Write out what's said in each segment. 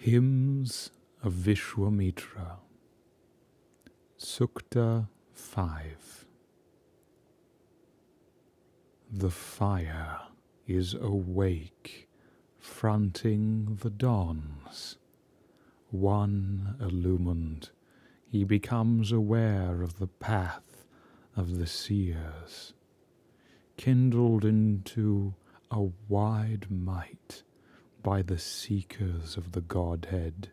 Hymns of Vishwamitra. Sukta 5. The fire is awake, fronting the dawns. One illumined, he becomes aware of the path of the seers, kindled into a wide might by the seekers of the godhead.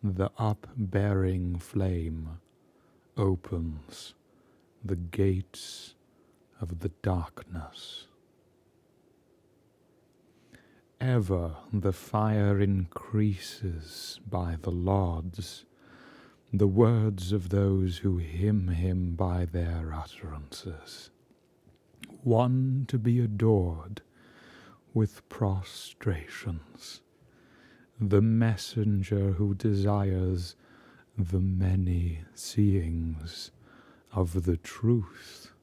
The upbearing flame opens the gates of the darkness. Ever the fire increases by the lauds, the words of those who hymn him by their utterances. One to be adored with prostrations, the messenger who desires the many seeings of the truth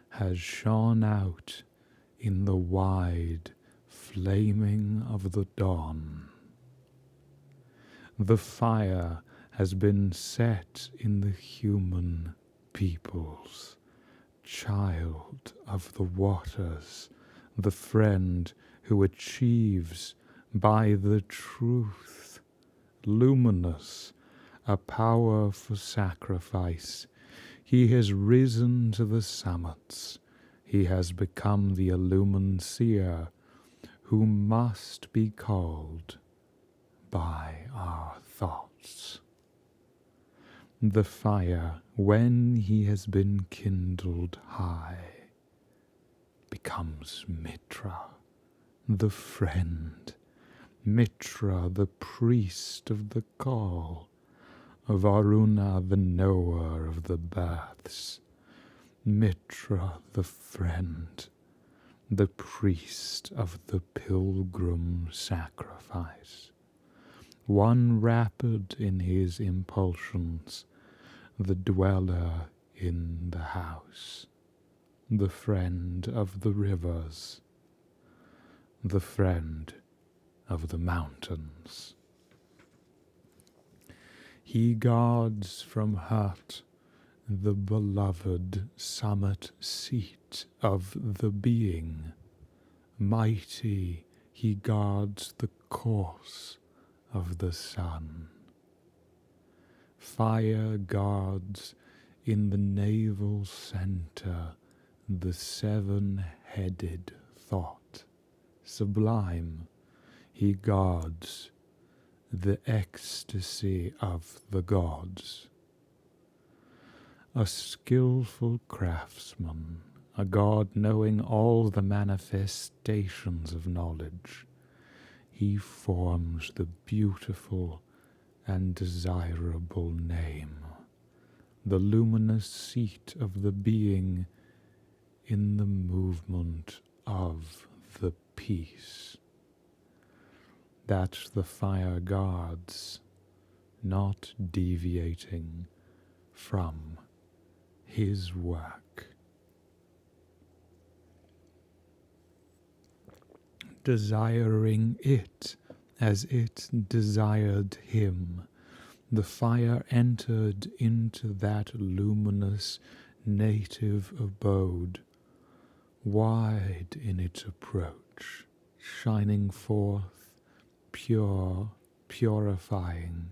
has shone out in the wide flaming of the dawn. The fire has been set in the human peoples, child of the waters, the friend who achieves by the truth, luminous, a power for sacrifice. He has risen to the summits. He has become the illumined seer, who must be called by our thoughts. The fire, when he has been kindled high, becomes Mitra, the friend, Mitra, the priest of the call, Varuna, the knower of the births, Mitra, the friend, the priest of the pilgrim sacrifice, one rapid in his impulsions, the dweller in the house, the friend of the rivers, the friend of the mountains. He guards from hurt the beloved summit seat of the being. Mighty he guards the course of the sun. Fire guards in the navel center the seven-headed thought. Sublime he guards the ecstasy of the gods. A skillful craftsman, a god knowing all the manifestations of knowledge, he forms the beautiful and desirable name, the luminous seat of the being in the movement of the peace, that the fire guards, not deviating from his work. Desiring it as it desired him, the fire entered into that luminous native abode, wide in its approach, shining forth, pure, purifying,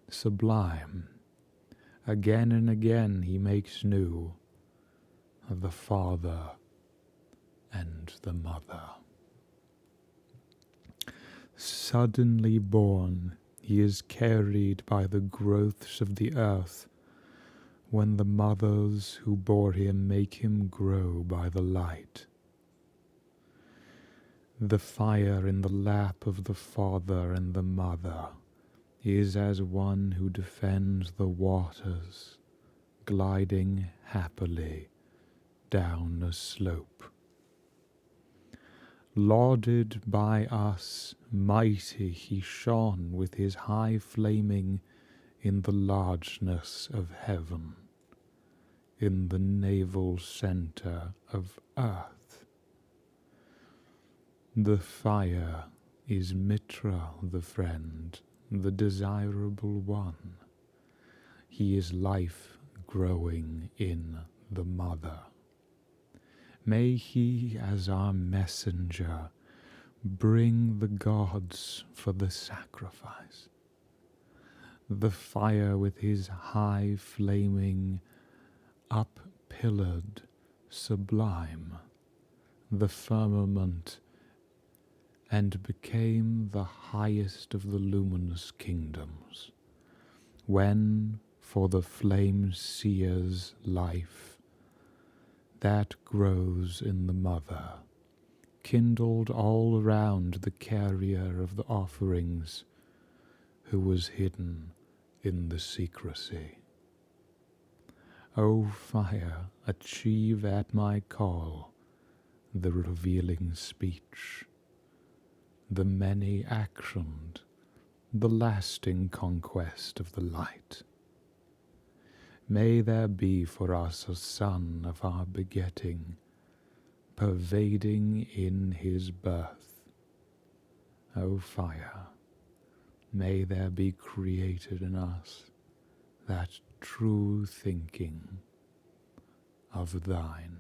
sublime. Again and again he makes new the father and the mother. Suddenly born, he is carried by the growths of the earth, when the mothers who bore him make him grow by the light. The fire in the lap of the father and the mother is as one who defends the waters, gliding happily down a slope. Lauded by us, mighty he shone with his high flaming in the largeness of heaven, in the navel center of earth. The fire is Mitra the friend, the desirable one. He is life growing in the mother. May he, as our messenger, bring the gods for the sacrifice. The fire with his high flaming, up-pillared, sublime, the firmament, and became the highest of the luminous kingdoms, when for the flame seer's life that grows in the mother, kindled all around the carrier of the offerings, who was hidden in the secrecy. O fire, achieve at my call the revealing speech, the many-actioned, the lasting conquest of the light. May there be for us a son of our begetting, pervading in his birth. O fire, may there be created in us that true thinking of thine.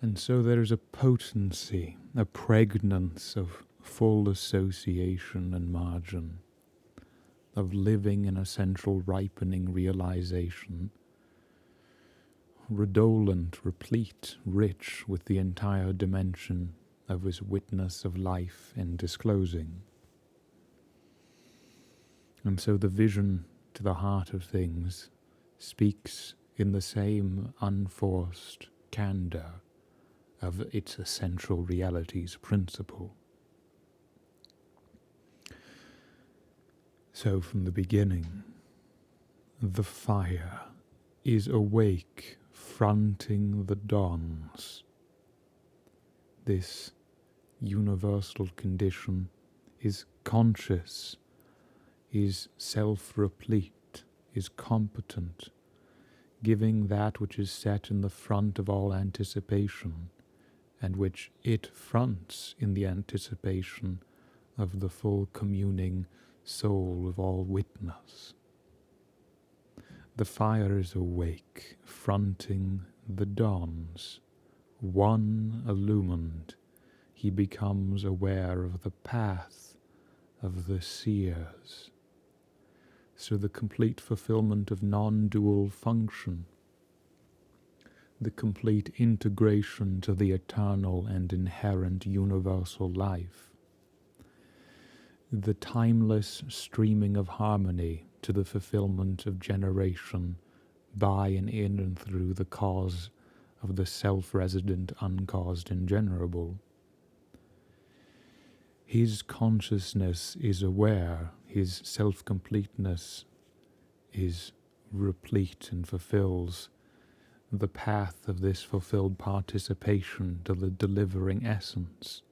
And so there is a potency, a pregnance of full association and margin, of living in essential ripening realization, redolent, replete, rich with the entire dimension of his witness of life and disclosing. And so the vision to the heart of things speaks in the same unforced candor of its essential reality's principle. So from the beginning, the fire is awake, fronting the dawns. This universal condition is conscious, is self-replete, is competent, giving that which is set in the front of all anticipation, and which it fronts in the anticipation of the full communing soul of all witness. The fire is awake, fronting the dawns. One illumined, he becomes aware of the path of the seers. So the complete fulfillment of non-dual function, the complete integration to the eternal and inherent universal life, the timeless streaming of harmony to the fulfillment of generation by and in and through the cause of the self-resident, uncaused, ingenerable. His consciousness is aware, his self-completeness is replete and fulfills the path of this fulfilled participation to the delivering essence.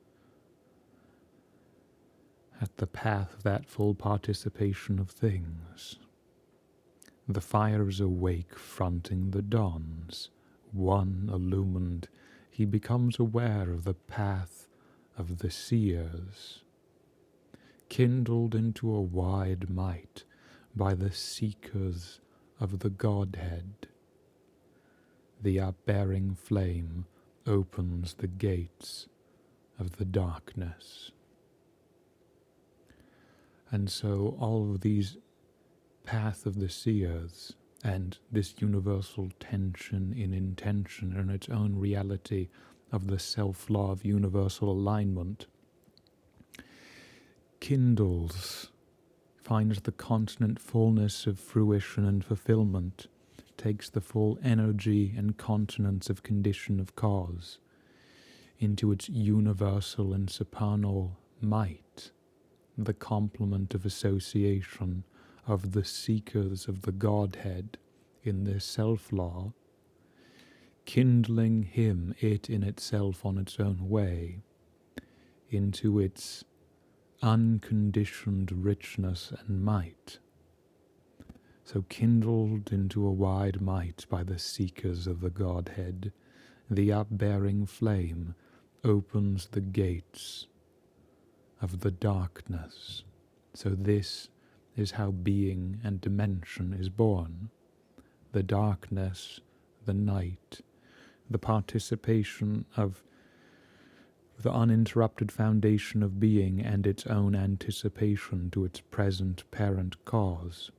At the path of that full participation of things, the fire is awake, fronting the dawns. One illumined, he becomes aware of the path of the seers, kindled into a wide might by the seekers of the godhead. The upbearing flame opens the gates of the darkness. And so all of these path of the seers and this universal tension in intention and its own reality of the self-law of universal alignment kindles, finds the constant fullness of fruition and fulfillment, takes the full energy and continence of condition of cause into its universal and supernal might, the complement of association of the seekers of the Godhead in their self-law, kindling it in itself on its own way, into its unconditioned richness and might. So kindled into a wide might by the seekers of the Godhead, the upbearing flame opens the gates of the darkness. So this is how being and dimension is born. The darkness, the night, the participation of the uninterrupted foundation of being and its own anticipation to its present parent cause.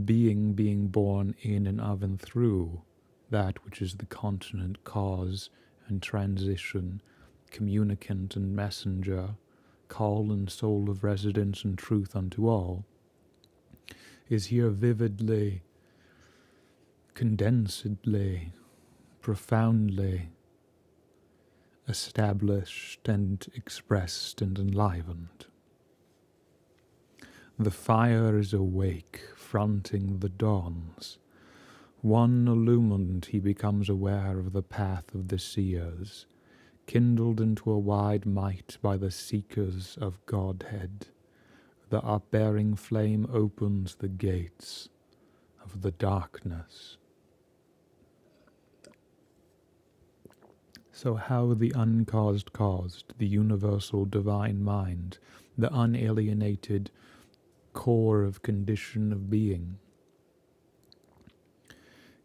Being born in and of and through that which is the continent cause and transition, communicant and messenger, call and soul of residence and truth unto all, is here vividly, condensedly, profoundly established and expressed and enlivened. The fire is awake, fronting the dawns. One illumined, he becomes aware of the path of the seers, kindled into a wide might by the seekers of Godhead. The upbearing flame opens the gates of the darkness. So how the uncaused caused, the universal divine mind, the unalienated core of condition of being,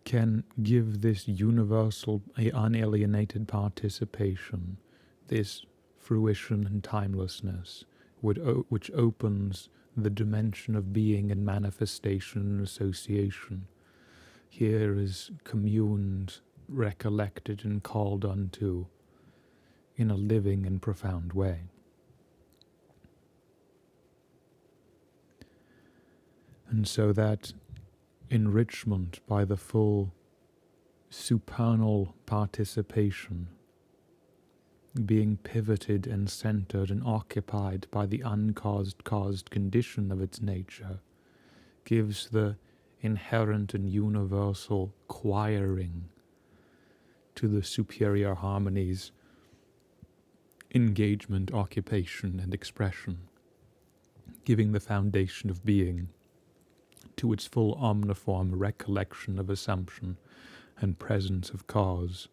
can give this universal, unalienated participation, this fruition and timelessness, which opens the dimension of being and manifestation and association. Here is communed, recollected, and called unto in a living and profound way. And so that enrichment by the full supernal participation, being pivoted and centered and occupied by the uncaused caused condition of its nature, gives the inherent and universal choiring to the superior harmonies, engagement, occupation, and expression, giving the foundation of being to its full omniform recollection of assumption and presence of cause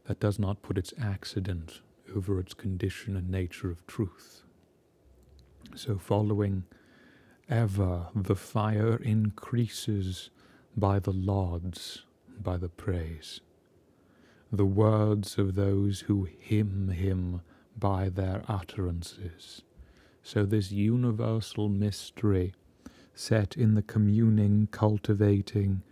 that does not put its accident over its condition and nature of truth. So following ever, the fire increases by the lauds, by the praise, the words of those who hymn him by their utterances. So this universal mystery set in the communing, cultivating,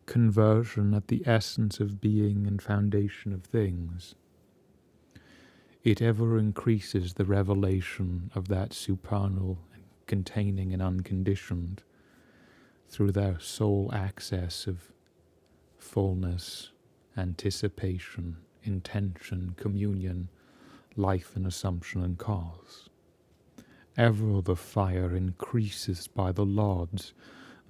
conversion at the essence of being and foundation of things, it ever increases the revelation of that supernal, containing and unconditioned, through their sole access of fullness, anticipation, intention, communion, life and assumption and cause. Ever the fire increases by the lauds,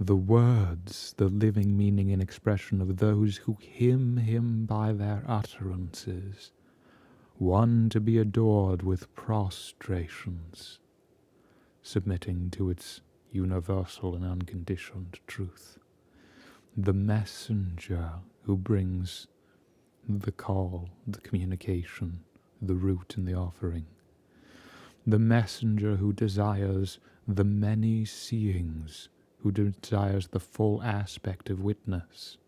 the words, the living meaning and expression of those who hymn him by their utterances, one to be adored with prostrations, submitting to its universal and unconditioned truth. The messenger who brings the call, the communication, the root and the offering. The messenger who desires the many seeings, who desires the full aspect of witness,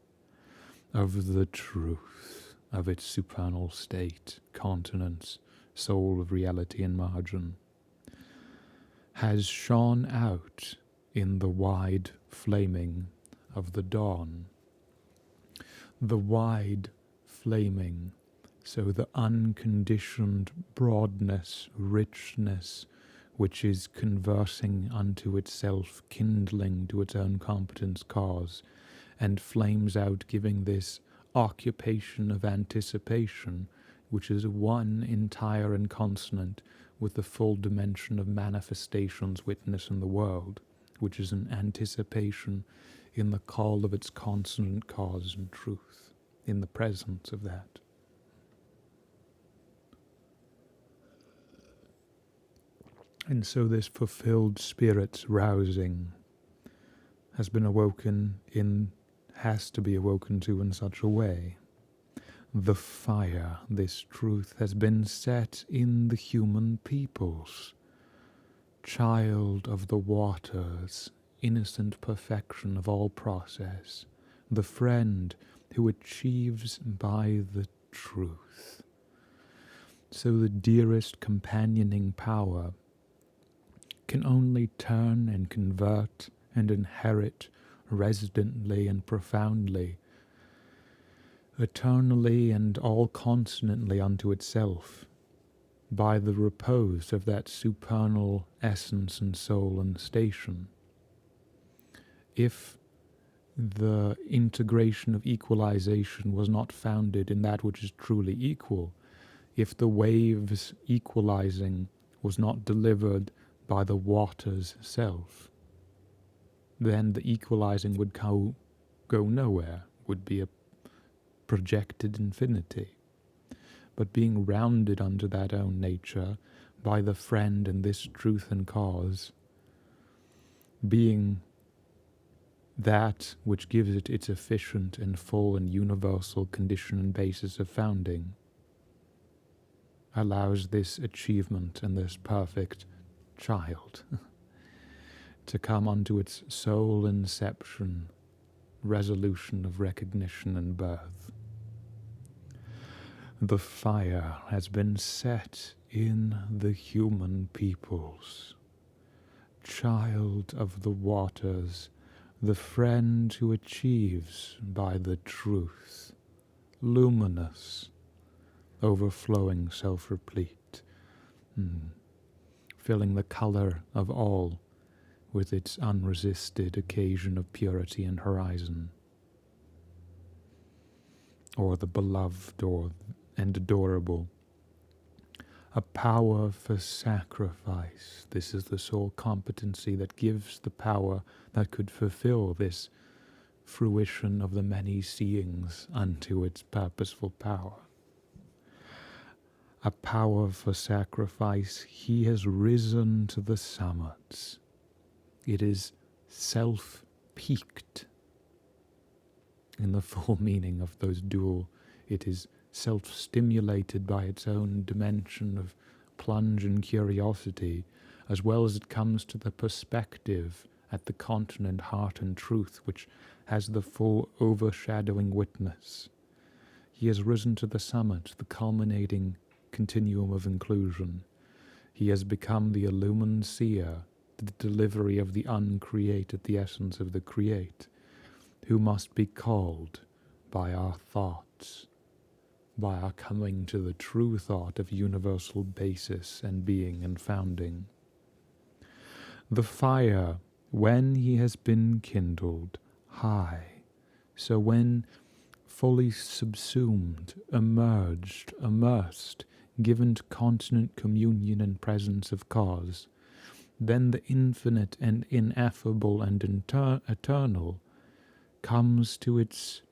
of the truth, of its supernal state, continence, soul of reality and margin, has shone out in the wide flaming of the dawn. The wide flaming, so the unconditioned broadness, richness, which is conversing unto itself, kindling to its own competence cause, and flames out, giving this occupation of anticipation, which is one entire and consonant with the full dimension of manifestation's witness in the world, which is an anticipation in the call of its consonant cause and truth, in the presence of that. And so this fulfilled spirit's rousing has to be awoken to in such a way. The fire, this truth, has been set in the human peoples. Child of the waters, innocent perfection of all process, the friend who achieves by the truth. So the dearest companioning power can only turn and convert and inherit residently and profoundly, eternally and all consonantly unto itself, by the repose of that supernal essence and soul and station. If the integration of equalization was not founded in that which is truly equal, if the waves equalizing was not delivered by the water's self, then the equalizing would go nowhere, would be a projected infinity. But being rounded unto that own nature by the friend in this truth and cause, being that which gives it its efficient and full and universal condition and basis of founding, allows this achievement and this perfect child to come unto its sole inception, resolution of recognition and birth. The fire has been set in the human peoples. Child of the waters, the friend who achieves by the truth, luminous, overflowing, self-replete, filling the colour of all with its unresisted occasion of purity and horizon, or the beloved and adorable. A power for sacrifice. This is the sole competency that gives the power that could fulfill this fruition of the many seeings unto its purposeful power. A power for sacrifice. He has risen to the summits. It is self-peaked in the full meaning of those dual. It is self-stimulated by its own dimension of plunge and curiosity, as well as it comes to the perspective at the continent, heart and truth, which has the full overshadowing witness. He has risen to the summit, the culminating continuum of inclusion. He has become the illumined seer, the delivery of the uncreated, the essence of the create, who must be called by our thoughts, by our coming to the true thought of universal basis and being and founding. The fire, when he has been kindled, high, so when fully subsumed, emerged, immersed, given to constant communion and presence of cause, then the infinite and ineffable and eternal comes to its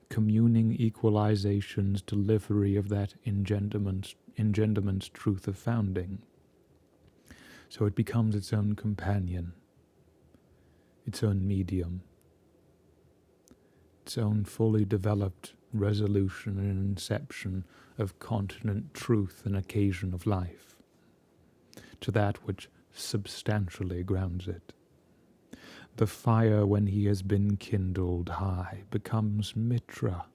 communing equalization's delivery of that engenderment's truth of founding. So it becomes its own companion, its own medium, its own fully developed resolution and inception of continent truth and occasion of life, to that which substantially grounds it. The fire, when he has been kindled high, becomes Mitra,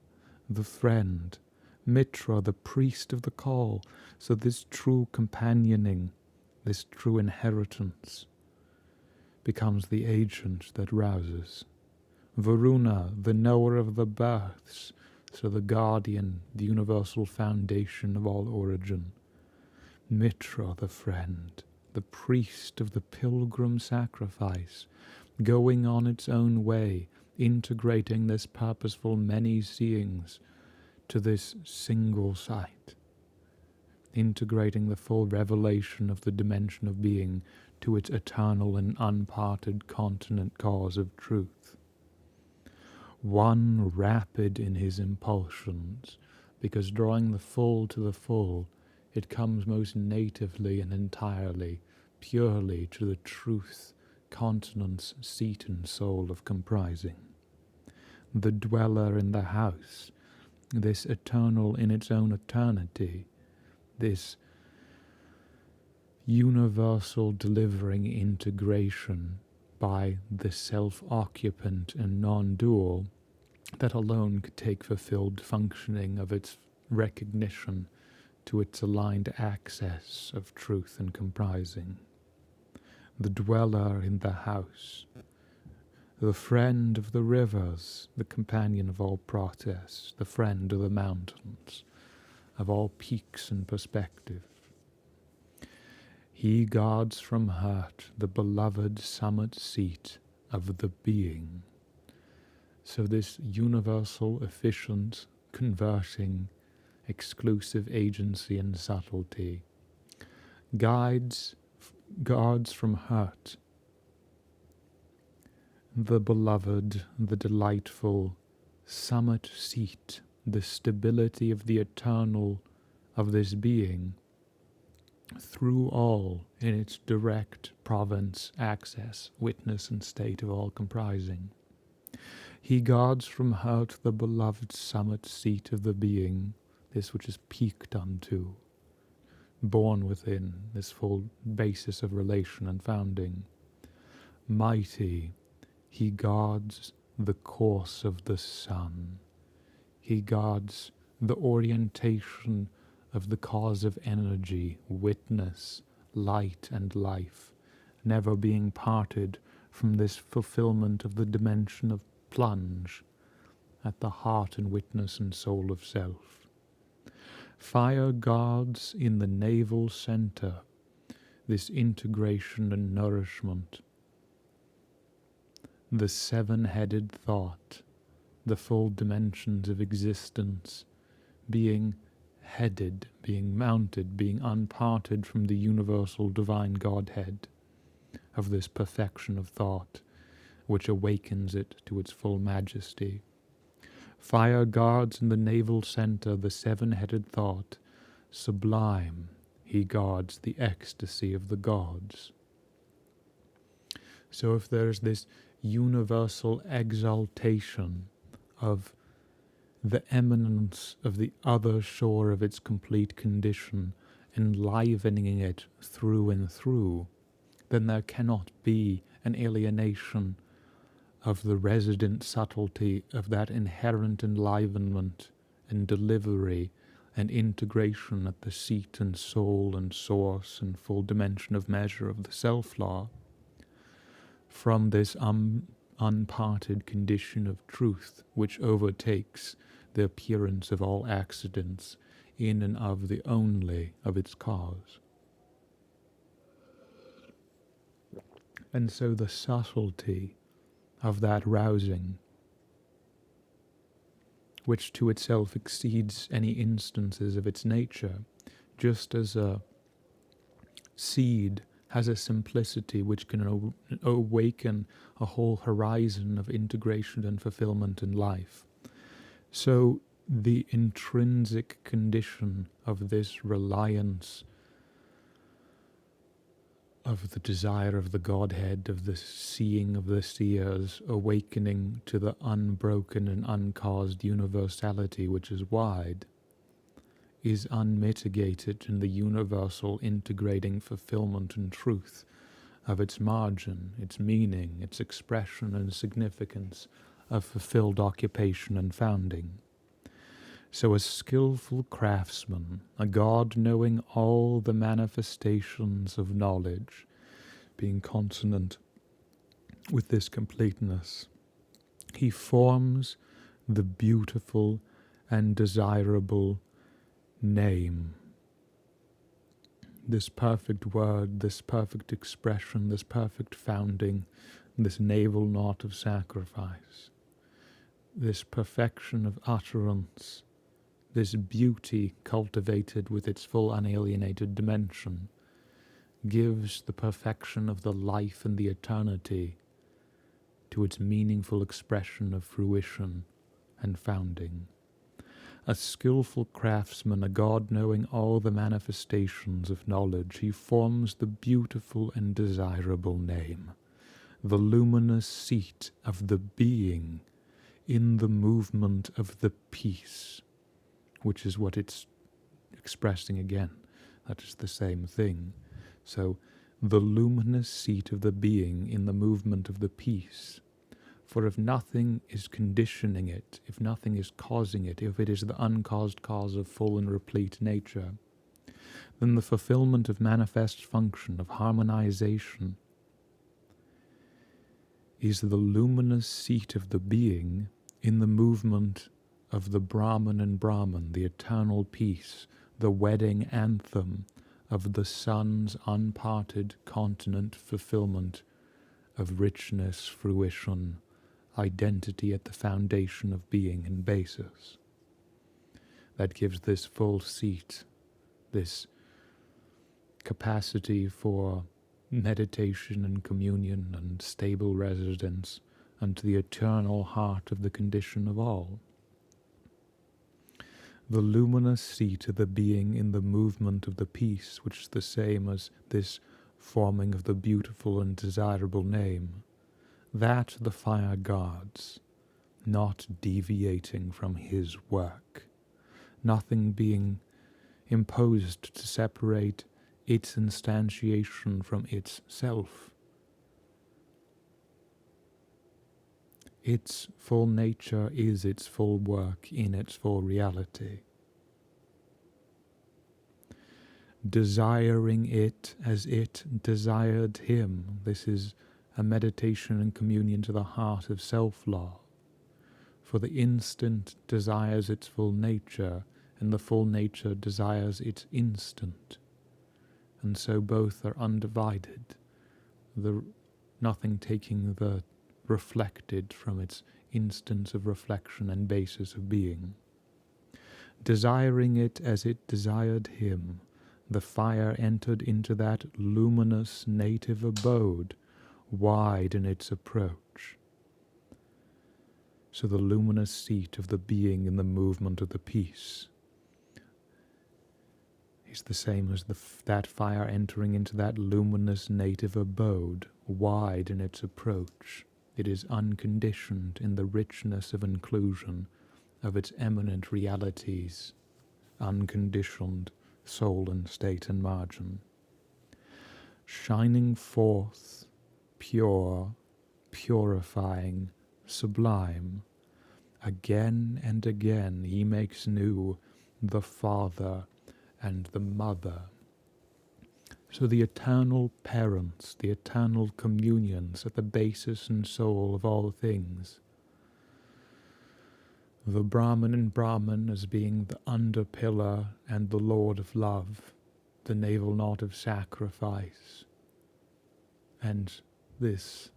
the friend, Mitra, the priest of the call. So this true companioning, this true inheritance, becomes the agent that rouses. Varuna, the knower of the births, so the guardian, the universal foundation of all origin. Mitra, the friend, the priest of the pilgrim sacrifice, going on its own way, integrating this purposeful many seeings to this single sight, integrating the full revelation of the dimension of being to its eternal and unparted continent cause of truth. one rapid in his impulsions, because drawing the full to the full, it comes most natively and entirely, purely to the truth, continence, seat and soul of comprising. The dweller in the house, this eternal in its own eternity, this universal delivering integration by the self-occupant and non-dual, that alone could take fulfilled functioning of its recognition to its aligned access of truth and comprising. The dweller in the house, the friend of the rivers, the companion of all process, the friend of the mountains, of all peaks and perspective. He guards from hurt the beloved summit seat of the being. So this universal, efficient, converting, exclusive agency and subtlety guards from hurt the beloved, the delightful summit seat, the stability of the eternal of this being, through all in its direct province, access, witness and state of all comprising. He guards from hurt the beloved summit seat of the being, this which is peaked unto, born within, this full basis of relation and founding. Mighty, he guards the course of the sun. He guards the orientation of the cause of energy, witness, light and life, never being parted from this fulfillment of the dimension of plunge at the heart and witness and soul of self. Fire guards in the navel center this integration and nourishment, the seven-headed thought, the full dimensions of existence, being headed, being mounted, being unparted from the universal divine godhead of this perfection of thought, which awakens it to its full majesty. Fire guards in the navel center the seven-headed thought, sublime, he guards the ecstasy of the gods. So if there's this universal exaltation of the eminence of the other shore of its complete condition, enlivening it through and through, then there cannot be an alienation of the resident subtlety of that inherent enlivenment and delivery and integration at the seat and soul and source and full dimension of measure of the self-law, from this unparted condition of truth which overtakes the appearance of all accidents in and of the only of its cause. And so the subtlety of that rousing, which to itself exceeds any instances of its nature, just as a seed has a simplicity which can awaken a whole horizon of integration and fulfillment in life. So the intrinsic condition of this reliance of the desire of the Godhead, of the seeing of the seers, awakening to the unbroken and uncaused universality which is wide, is unmitigated in the universal integrating fulfillment and truth of its margin, its meaning, its expression and significance of fulfilled occupation and founding. So a skillful craftsman, a God knowing all the manifestations of knowledge, being consonant with this completeness, he forms the beautiful and desirable name, this perfect word, this perfect expression, this perfect founding, this navel knot of sacrifice, this perfection of utterance, this beauty cultivated with its full unalienated dimension, gives the perfection of the life and the eternity to its meaningful expression of fruition and founding. A skillful craftsman, a god knowing all the manifestations of knowledge, he forms the beautiful and desirable name, the luminous seat of the being in the movement of the peace, which is what it's expressing again. That is the same thing. So, the luminous seat of the being in the movement of the peace. For if nothing is conditioning it, if nothing is causing it, if it is the uncaused cause of full and replete nature, then the fulfillment of manifest function, of harmonization, is the luminous seat of the being in the movement of the Brahman and Brahman, the eternal peace, the wedding anthem of the sun's unparted continent fulfillment of richness, fruition, identity at the foundation of being and basis. That gives this full seat, this capacity for meditation and communion and stable residence unto the eternal heart of the condition of all. The luminous seat of the being in the movement of the peace, which is the same as this forming of the beautiful and desirable name, that the fire guards, not deviating from his work, nothing being imposed to separate its instantiation from its self. Its full nature is its full work in its full reality. Desiring it as it desired him. This is a meditation and communion to the heart of self-love. For the instant desires its full nature, and the full nature desires its instant. And so both are undivided, nothing taking the reflected from its instance of reflection and basis of being. Desiring it as it desired him, the fire entered into that luminous native abode, wide in its approach. So the luminous seat of the being in the movement of the peace is the same as that fire entering into that luminous native abode, wide in its approach. It is unconditioned in the richness of inclusion of its eminent realities, unconditioned soul and state and margin. Shining forth, pure, purifying, sublime, again and again he makes new the Father and the Mother. So the eternal parents, the eternal communions at the basis and soul of all things. The Brahman and Brahman as being the under-pillar and the Lord of love, the navel knot of sacrifice, and this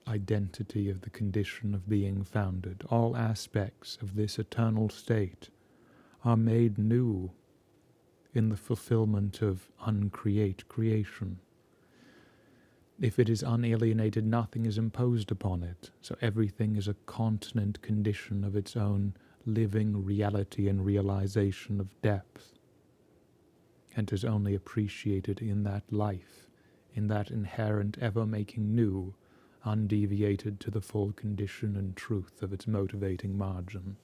identity of the condition of being founded. All aspects of this eternal state are made new in the fulfillment of uncreate creation. If it is unalienated, nothing is imposed upon it, so everything is a continent condition of its own living reality and realization of depth, and is only appreciated in that life, in that inherent ever-making new, undeviated to the full condition and truth of its motivating margin.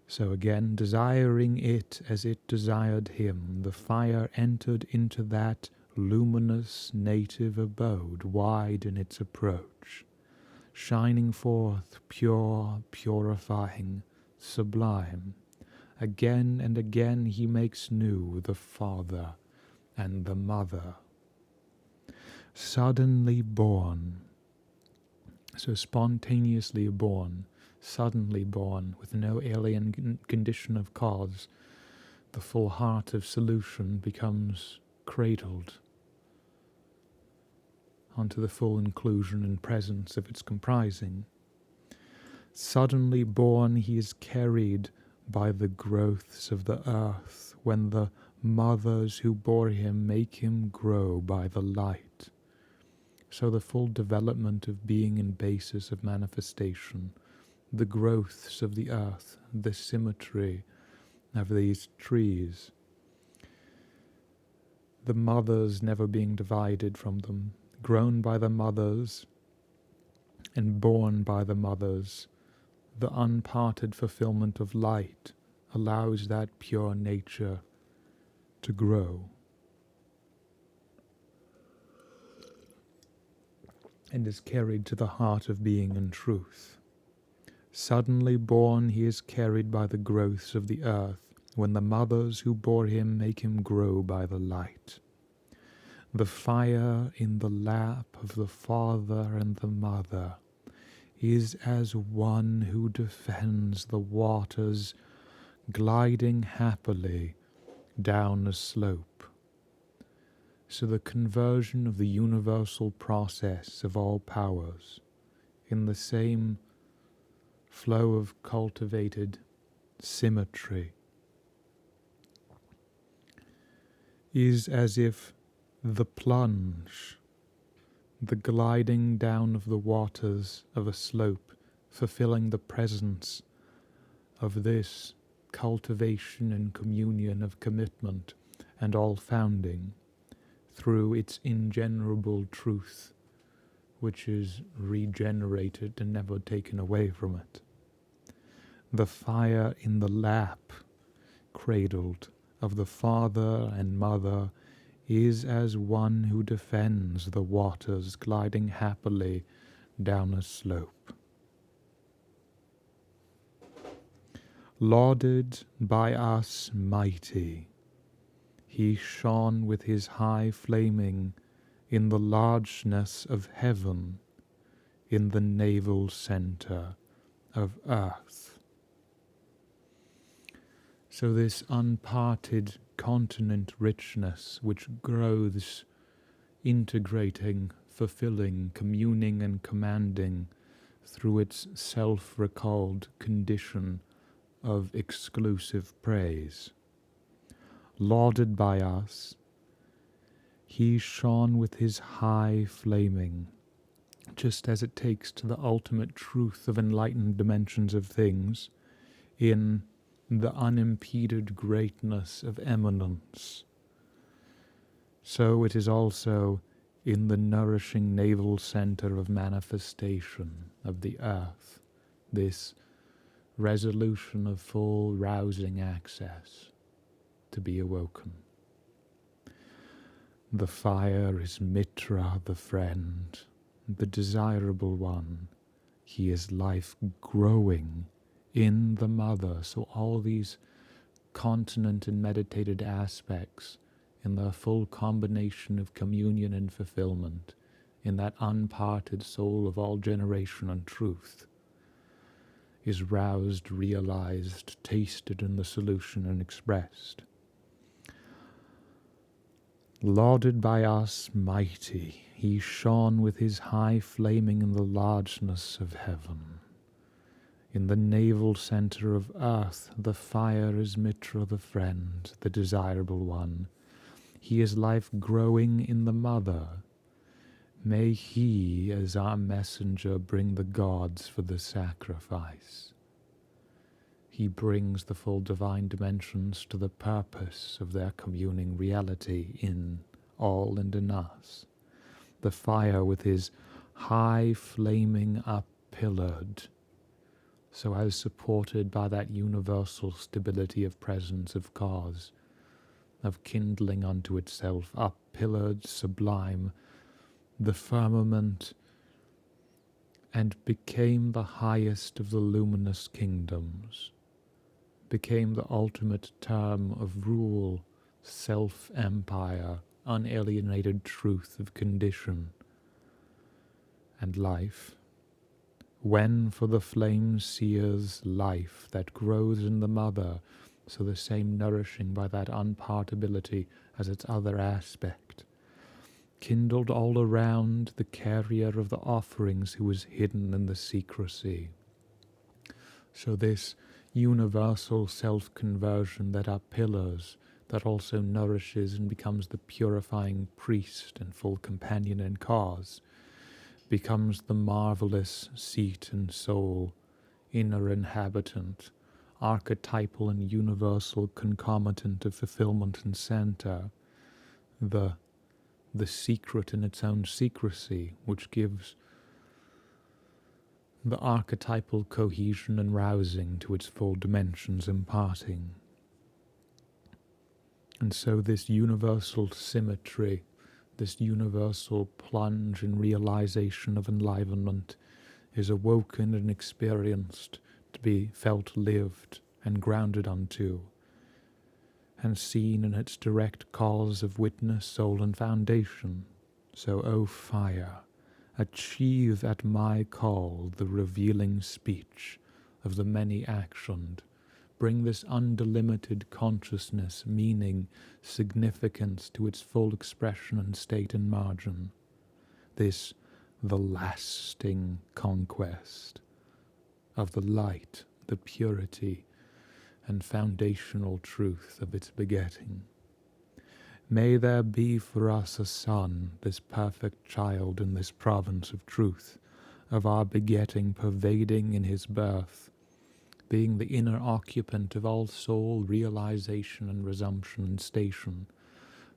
So again, desiring it as it desired him, the fire entered into that luminous native abode, wide in its approach, shining forth, pure, purifying, sublime. Again and again he makes new the Father and the Mother. Suddenly born, so spontaneously born, suddenly born, with no alien condition of cause, the full heart of solution becomes cradled onto the full inclusion and presence of its comprising. Suddenly born, he is carried by the growths of the earth, when the mothers who bore him make him grow by the light. So the full development of being and basis of manifestation, the growths of the earth, the symmetry of these trees, the mothers never being divided from them, grown by the mothers and born by the mothers, the unparted fulfillment of light allows that pure nature to grow. And is carried to the heart of being and truth. Suddenly born, he is carried by the growths of the earth, when the mothers who bore him make him grow by the light. The fire in the lap of the father and the mother is as one who defends the waters gliding happily down a slope. So the conversion of the universal process of all powers in the same flow of cultivated symmetry is as if the plunge, the gliding down of the waters of a slope, fulfilling the presence of this cultivation and communion of commitment and all founding through its ingenerable truth, which is regenerated and never taken away from it. The fire in the lap, cradled, of the father and mother is as one who defends the waters gliding happily down a slope. Lauded by us mighty, he shone with his high flaming in the largeness of heaven, in the navel centre of earth. So this unparted continent richness which grows, integrating, fulfilling, communing and commanding through its self-recalled condition of exclusive praise. Lauded by us, he shone with his high flaming, just as it takes to the ultimate truth of enlightened dimensions of things, in the unimpeded greatness of eminence. So it is also in the nourishing navel center of manifestation of the earth, this resolution of full rousing access to be awoken. The fire is Mitra, the friend, the desirable one. He is life growing in the mother. So all these continent and meditated aspects in the full combination of communion and fulfillment in that unparted soul of all generation and truth is roused, realized, tasted in the solution and expressed. Lauded by us mighty, he shone with his high flaming in the largeness of heaven. In the navel center of earth, the fire is Mitra the friend, the desirable one. He is life growing in the mother. May he, as our messenger, bring the gods for the sacrifice. He brings the full divine dimensions to the purpose of their communing reality in all and in us. The fire with his high flaming up-pillared, so as supported by that universal stability of presence of cause, of kindling unto itself, up-pillared, sublime, the firmament, and became the highest of the luminous kingdoms, became the ultimate term of rule, self-empire, unalienated truth of condition and life. When for the flame seers life that grows in the mother, so the same nourishing by that unpartability as its other aspect, kindled all around the carrier of the offerings who was hidden in the secrecy. So this universal self-conversion that are pillars, that also nourishes and becomes the purifying priest and full companion and cause, becomes the marvelous seat and soul, inner inhabitant, archetypal and universal concomitant of fulfillment and center, the secret in its own secrecy, which gives the archetypal cohesion and rousing to its full dimensions imparting. And so this universal symmetry, this universal plunge in realization of enlivenment is awoken and experienced to be felt, lived, and grounded unto, and seen in its direct cause of witness, soul, and foundation. So, O fire, achieve at my call the revealing speech of the many-actioned. Bring this undelimited consciousness, meaning, significance to its full expression and state and margin. This, the lasting conquest of the light, the purity, and foundational truth of its begetting. May there be for us a son, this perfect child in this province of truth, of our begetting pervading in his birth, being the inner occupant of all soul realization and resumption and station,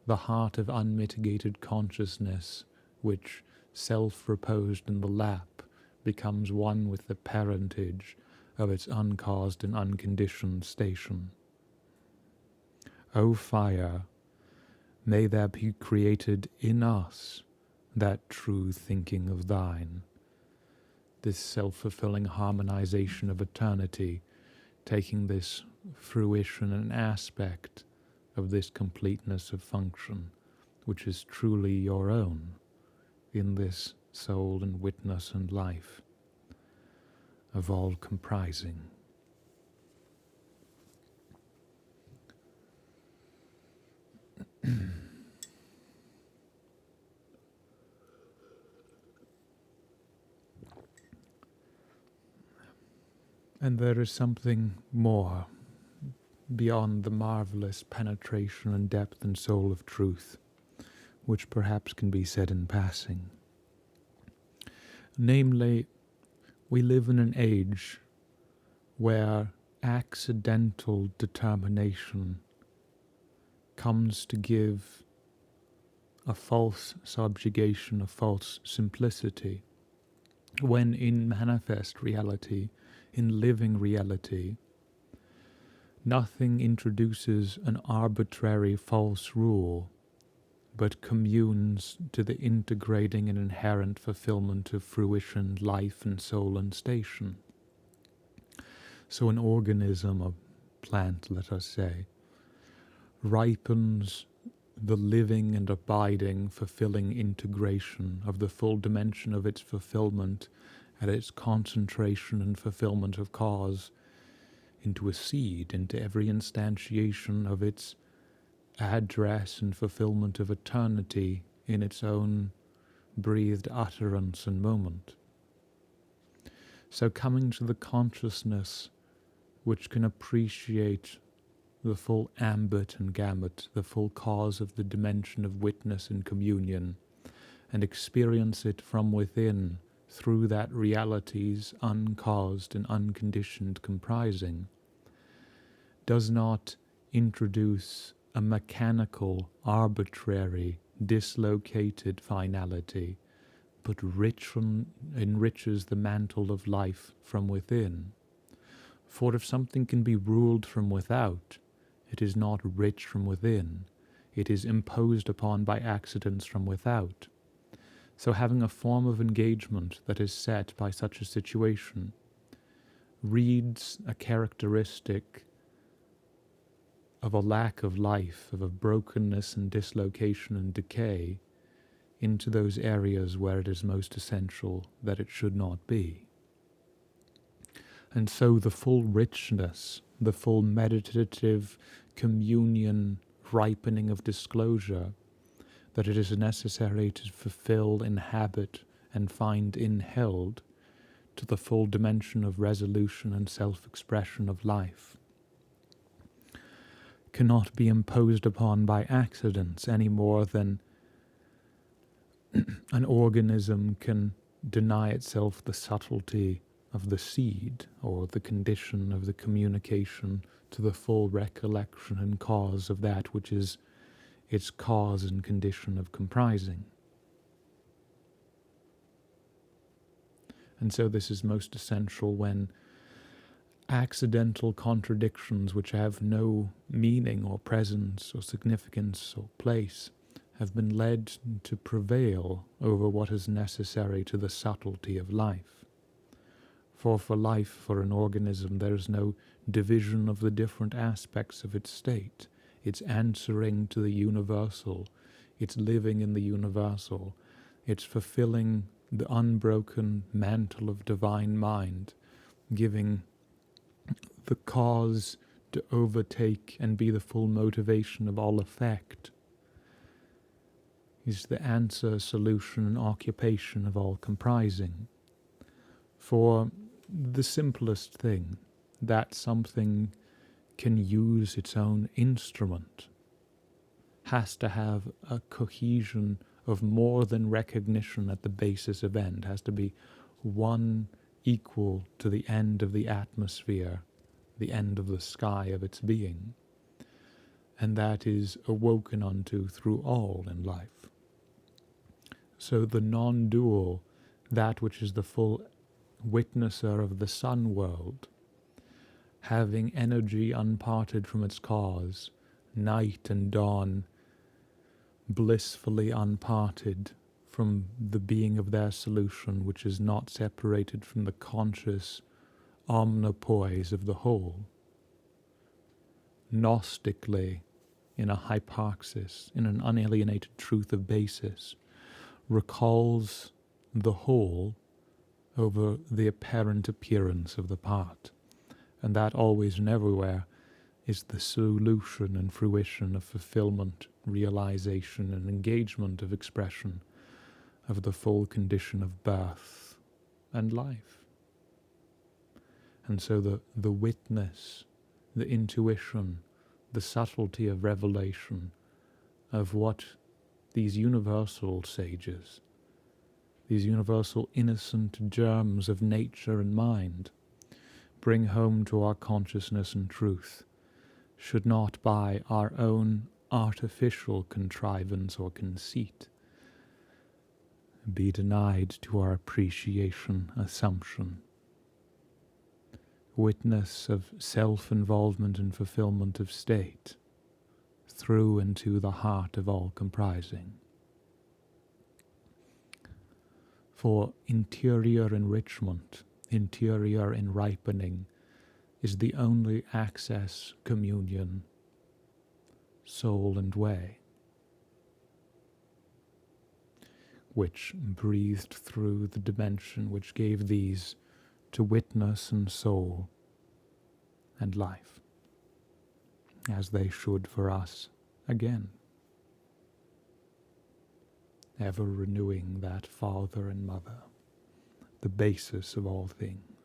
the heart of unmitigated consciousness, which, self-reposed in the lap, becomes one with the parentage of its uncaused and unconditioned station. O fire, may there be created in us that true thinking of thine, this self-fulfilling harmonization of eternity, taking this fruition and aspect of this completeness of function, which is truly your own in this soul and witness and life of all comprising. And there is something more beyond the marvelous penetration and depth and soul of truth, which perhaps can be said in passing. Namely, we live in an age where accidental determination comes to give a false subjugation, a false simplicity, when in manifest reality, in living reality, nothing introduces an arbitrary false rule, but communes to the integrating and inherent fulfillment of fruition, life and soul and station. So an organism, a plant, let us say, ripens the living and abiding, fulfilling integration of the full dimension of its fulfillment at its concentration and fulfillment of cause into a seed, into every instantiation of its address and fulfillment of eternity in its own breathed utterance and moment. So coming to the consciousness which can appreciate the full ambit and gamut, the full cause of the dimension of witness and communion, and experience it from within through that reality's uncaused and unconditioned comprising, does not introduce a mechanical, arbitrary, dislocated finality, but enriches the mantle of life from within. For if something can be ruled from without, it is not rich from within. It is imposed upon by accidents from without. So having a form of engagement that is set by such a situation reads a characteristic of a lack of life, of a brokenness and dislocation and decay into those areas where it is most essential that it should not be. And so the full richness, the full meditative communion, ripening of disclosure that it is necessary to fulfill, inhabit, and find inheld to the full dimension of resolution and self-expression of life, cannot be imposed upon by accidents any more than an organism can deny itself the subtlety of the seed, or the condition of the communication to the full recollection and cause of that which is its cause and condition of comprising. And so this is most essential when accidental contradictions which have no meaning or presence or significance or place have been led to prevail over what is necessary to the subtlety of life. For life, for an organism, there is no division of the different aspects of its state. It's answering to the universal, it's living in the universal, it's fulfilling the unbroken mantle of divine mind, giving the cause to overtake and be the full motivation of all effect, is the answer, solution, and occupation of all comprising. For the simplest thing, that something can use its own instrument, has to have a cohesion of more than recognition at the basis of end, has to be one equal to the end of the atmosphere, the end of the sky of its being, and that is awoken unto through all in life. So the non-dual, that which is the full witnesser of the sun world, having energy unparted from its cause, night and dawn blissfully unparted from the being of their solution, which is not separated from the conscious omnipoise of the whole, gnostically, in a hyparxis, in an unalienated truth of basis, recalls the whole over the apparent appearance of the part, and that always and everywhere is the solution and fruition of fulfillment, realization, and engagement of expression of the full condition of birth and life. And so the witness, the intuition, the subtlety of revelation of what these universal sages, these universal innocent germs of nature and mind, bring home to our consciousness and truth, should not by our own artificial contrivance or conceit be denied to our appreciation, assumption, witness of self-involvement and fulfillment of state, through and to the heart of all comprising. For interior enrichment, interior enripening, is the only access, communion, soul and way, which breathed through the dimension which gave these to witness and soul and life, as they should for us again, ever renewing that Father and Mother, the basis of all things.